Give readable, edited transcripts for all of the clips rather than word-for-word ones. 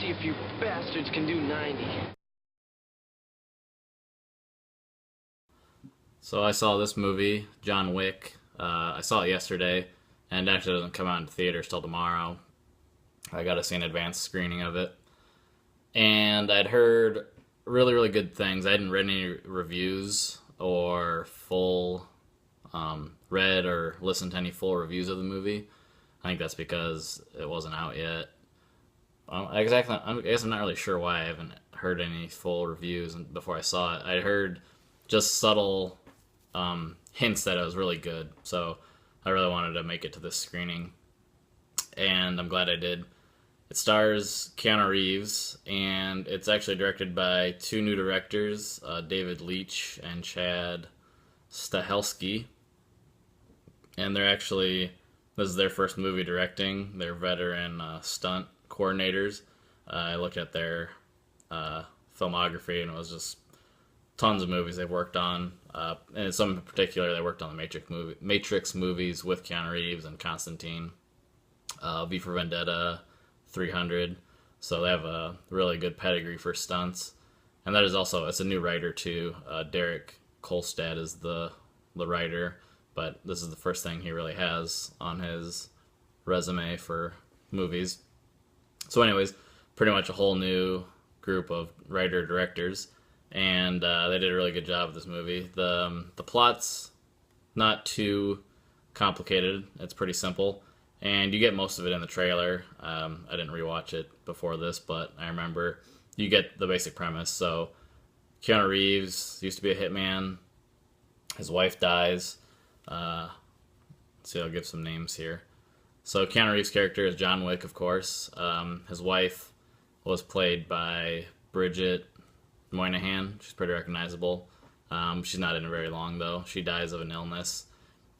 see if you bastards can do 90. So I saw this movie, John Wick. I saw it yesterday, and it actually doesn't come out in theaters till tomorrow. I got to see an advanced screening of it. And I'd heard really, really good things. I hadn't read any reviews or read or listened to any full reviews of the movie. I think that's because it wasn't out yet. I guess I'm not really sure why I haven't heard any full reviews before I saw it. I heard just subtle hints that it was really good, so I really wanted to make it to this screening, and I'm glad I did. It stars Keanu Reeves, and it's actually directed by two new directors, David Leitch and Chad Stahelski, and this is their first movie directing. They're veteran stunt coordinators. I looked at their filmography, and it was just tons of movies they've worked on. And some in particular, they worked on the Matrix movies with Keanu Reeves and Constantine, V for Vendetta, 300. So they have a really good pedigree for stunts. And that is also, it's a new writer too. Derek Kolstad is the writer, but this is the first thing he really has on his resume for movies. So anyways, pretty much a whole new group of writer-directors, and they did a really good job with this movie. The plot's not too complicated. It's pretty simple, and you get most of it in the trailer. I didn't rewatch it before this, but I remember you get the basic premise. So Keanu Reeves used to be a hitman. His wife dies. Let's see, I'll give some names here. So Keanu Reeves' character is John Wick, of course. His wife was played by Bridget Moynihan. She's pretty recognizable. She's not in it very long, though. She dies of an illness.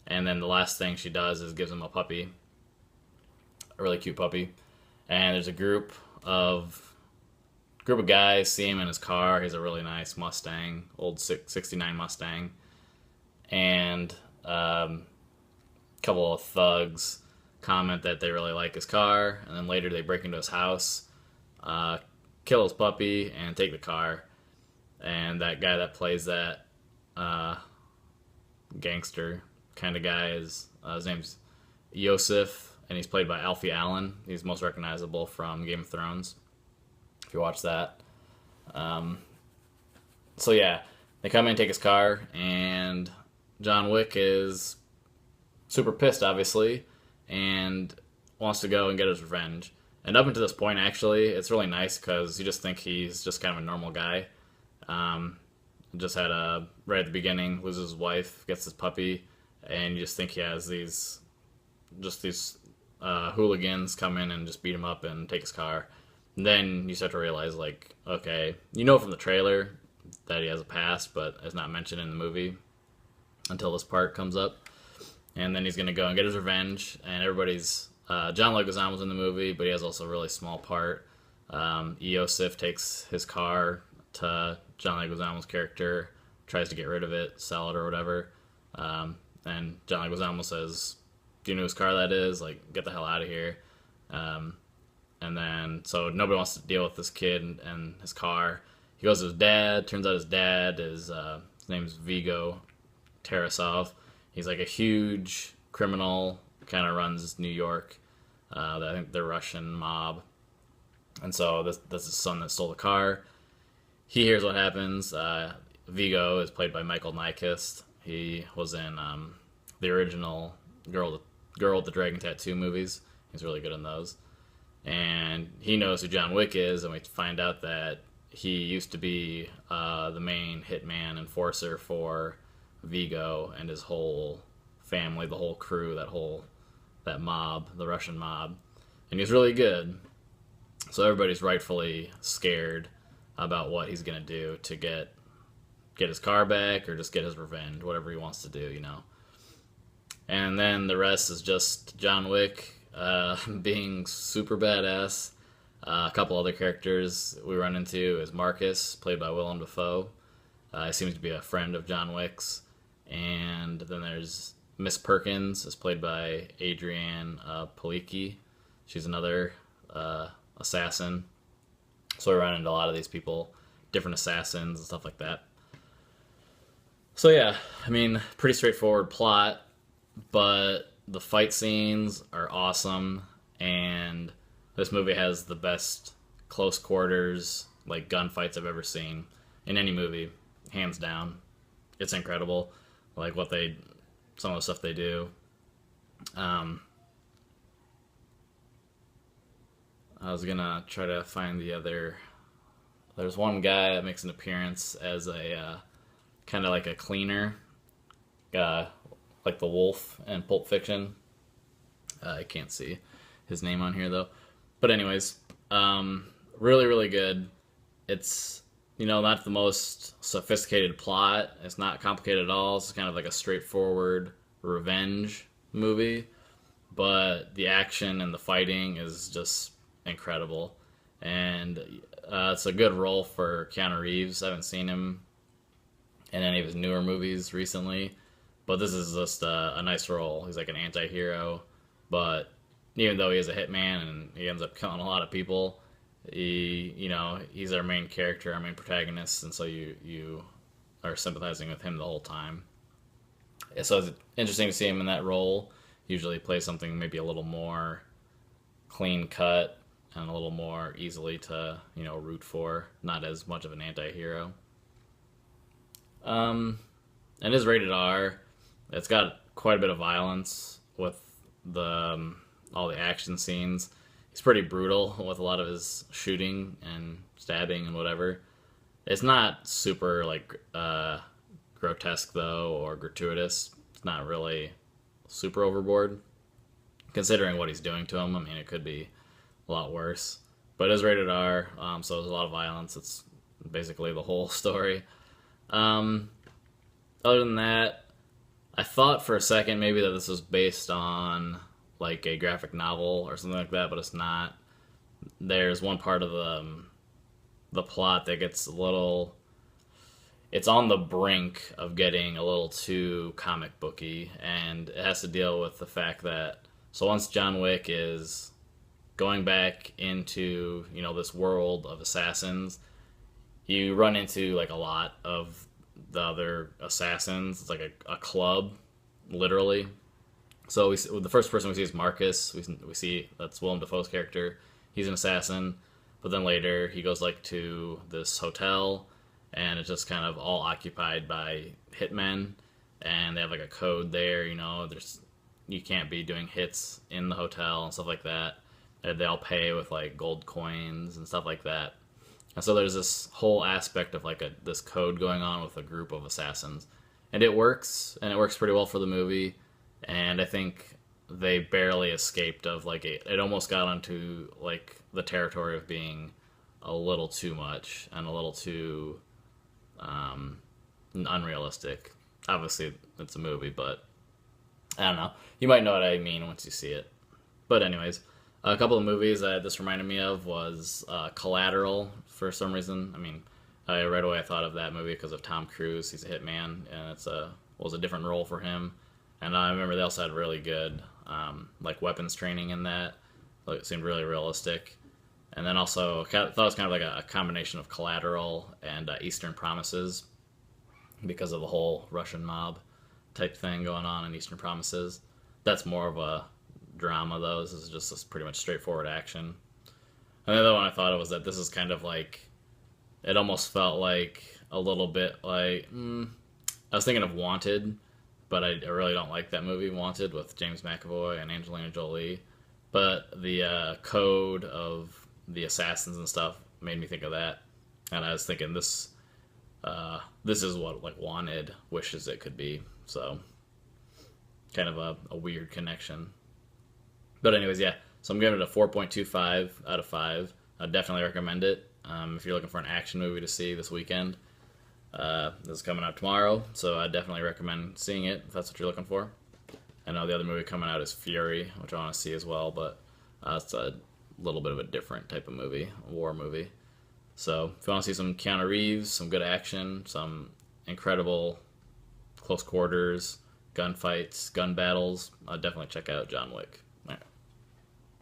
And then the last thing she does is gives him a puppy. A really cute puppy. And there's a group of guys see him in his car. He's a really nice Mustang, old 69 Mustang. And a couple of thugs comment that they really like his car, and then later they break into his house, kill his puppy, and take the car. And that guy that plays that gangster kind of guy is his name's Yosef, and he's played by Alfie Allen. He's most recognizable from Game of Thrones, if you watch that. So yeah, they come in and take his car, and John Wick is super pissed, obviously, and wants to go and get his revenge. And up until this point, actually, it's really nice because you just think he's just kind of a normal guy. Just had right at the beginning, loses his wife, gets his puppy, and you just think he has these hooligans come in and just beat him up and take his car. And then you start to realize, like, okay, you know from the trailer that he has a past, but it's not mentioned in the movie until this part comes up. And then he's going to go and get his revenge, and everybody's... John Leguizamo's in the movie, but he has also a really small part. Eosif takes his car to John Leguizamo's character, tries to get rid of it, sell it or whatever. And John Leguizamo says, "Do you know whose car that is? Like, get the hell out of here." And then, so nobody wants to deal with this kid and his car. He goes to his dad. Turns out his dad is, his name's Vigo Tarasov. He's like a huge criminal, kind of runs New York. I think the Russian mob. And so that's his son that stole the car. He hears what happens. Vigo is played by Michael Nyqvist. He was in the original Girl with the Dragon Tattoo movies. He's really good in those. And he knows who John Wick is, and we find out that he used to be the main hitman enforcer for Vigo and his whole family, the whole crew, that mob, the Russian mob. And he's really good. So everybody's rightfully scared about what he's going to do to get his car back or just get his revenge, whatever he wants to do, you know. And then the rest is just John Wick being super badass. A couple other characters we run into is Marcus, played by Willem Dafoe. He seems to be a friend of John Wick's. And then there's Miss Perkins, is played by Adrienne Palicki. She's another assassin. So we run into a lot of these people, different assassins and stuff like that. So yeah, I mean, pretty straightforward plot, but the fight scenes are awesome, and this movie has the best close quarters, like gunfights I've ever seen in any movie, hands down. It's incredible, like some of the stuff they do. Um, I was gonna try to find the other. There's one guy that makes an appearance as a kind of like a cleaner, uh, like the wolf in Pulp Fiction. I can't see his name on here though. But anyways, really, really good. It's, not the most sophisticated plot. It's not complicated at all. It's kind of like a straightforward revenge movie. But the action and the fighting is just incredible. And it's a good role for Keanu Reeves. I haven't seen him in any of his newer movies recently. But this is just a nice role. He's like an anti-hero. But even though he is a hitman and he ends up killing a lot of people, he's our main character, our main protagonist, and so you are sympathizing with him the whole time. So it's interesting to see him in that role. Usually plays something maybe a little more clean cut and a little more easily to root for, not as much of an anti-hero. And is rated R. It's got quite a bit of violence with the all the action scenes. He's pretty brutal with a lot of his shooting and stabbing and whatever. It's not super grotesque though, or gratuitous. It's not really super overboard considering what he's doing to him. I mean, it could be a lot worse, but it is rated R, so there's a lot of violence. It's basically the whole story. Other than that, I thought for a second maybe that this was based on like a graphic novel or something like that, but it's not. There's one part of the plot that gets a little. It's on the brink of getting a little too comic booky, and it has to deal with the fact that once John Wick is going back into this world of assassins, you run into like a lot of the other assassins. It's like a club, literally. So the first person we see is Marcus. We see that's Willem Dafoe's character. He's an assassin, but then later he goes to this hotel, and it's just kind of all occupied by hitmen, and they have like a code there. You can't be doing hits in the hotel and stuff like that. They all pay with like gold coins and stuff like that. And so there's this whole aspect of like this code going on with a group of assassins, and it works pretty well for the movie. And I think they barely escaped of it almost got onto like the territory of being a little too much and a little too unrealistic. Obviously, it's a movie, but I don't know. You might know what I mean once you see it. But anyways, a couple of movies that this reminded me of was Collateral for some reason. I mean, right away I thought of that movie because of Tom Cruise. He's a hitman, and was a different role for him. And I remember they also had really good weapons training in that. It seemed really realistic. And then also, I thought it was kind of like a combination of Collateral and Eastern Promises because of the whole Russian mob type thing going on in Eastern Promises. That's more of a drama, though. This is just this pretty much straightforward action. And the other one I thought of was that this is kind of like, it almost felt like a little bit like, I was thinking of Wanted, but I really don't like that movie, Wanted, with James McAvoy and Angelina Jolie. But the code of the assassins and stuff made me think of that. And I was thinking this is what Wanted wishes it could be. So kind of a weird connection. But anyways, yeah. So I'm giving it a 4.25 out of 5. I definitely recommend it if you're looking for an action movie to see this weekend. This is coming out tomorrow, so I definitely recommend seeing it if that's what you're looking for. I know the other movie coming out is Fury, which I want to see as well, but it's a little bit of a different type of movie, a war movie. So if you want to see some Keanu Reeves, some good action, some incredible close quarters, gunfights, gun battles, definitely check out John Wick.